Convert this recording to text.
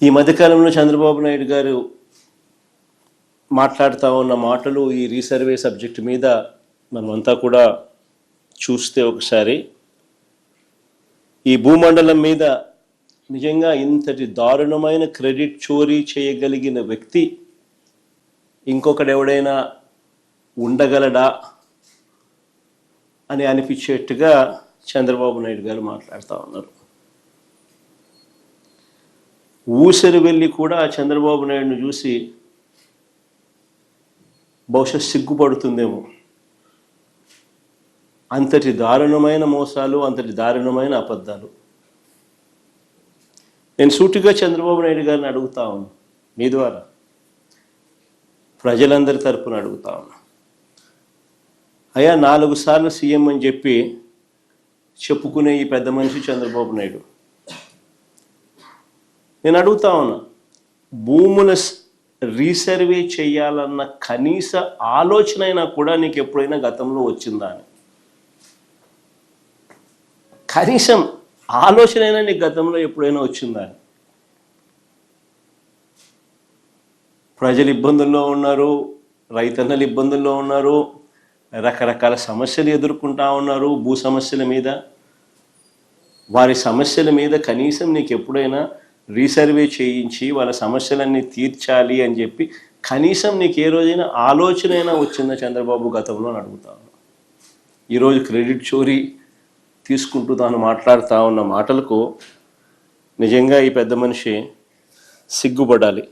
ఈ మధ్యకాలంలో చంద్రబాబు నాయుడు గారు మాట్లాడుతూ ఉన్న మాటలు ఈ రీసర్వే సబ్జెక్ట్ మీద మనమంతా కూడా చూస్తే ఒకసారి ఈ భూమండలం మీద నిజంగా ఇంతటి దారుణమైన క్రెడిట్ చోరీ చేయగలిగిన వ్యక్తి ఇంకొకడెవడైనా ఉండగలడా అని అనిపించేట్టుగా చంద్రబాబు నాయుడు గారు మాట్లాడుతూ ఉన్నారు. ఊసరి వెళ్ళి కూడా చంద్రబాబు నాయుడును చూసి బహుశా సిగ్గుపడుతుందేమో. అంతటి దారుణమైన మోసాలు, అంతటి దారుణమైన అబద్ధాలు. నేను సూటిగా చంద్రబాబు నాయుడు గారిని అడుగుతా ఉన్నా, మీ ద్వారా ప్రజలందరి తరపున అడుగుతా ఉన్నా. అయ్యా, 4 సార్లు సీఎం అని చెప్పి చెప్పుకునే ఈ పెద్ద మనిషి చంద్రబాబు నాయుడు, నేను అడుగుతా ఉన్నా, భూముల రీసర్వే చేయాలన్న కనీస ఆలోచన అయినా కూడా నీకు ఎప్పుడైనా గతంలో వచ్చిందా అని. కనీసం ఆలోచన అయినా నీకు గతంలో ఎప్పుడైనా వచ్చిందా అని. ప్రజలు ఇబ్బందుల్లో ఉన్నారు, రైతన్నలు ఇబ్బందుల్లో ఉన్నారు, రకరకాల సమస్యలు ఎదుర్కొంటా ఉన్నారు. భూ సమస్యల మీద, వారి సమస్యల మీద కనీసం నీకు ఎప్పుడైనా రీసర్వే చేయించి వాళ్ళ సమస్యలన్నీ తీర్చాలి అని చెప్పి కనీసం నీకు ఏ రోజైనా ఆలోచన అయినా వచ్చిందా చంద్రబాబు గతంలో అని అడుగుతాను. ఈరోజు క్రెడిట్ చోరీ తీసుకుంటూ తాను మాట్లాడుతూ ఉన్న మాటలకు నిజంగా ఈ పెద్ద మనిషి సిగ్గుపడాలి.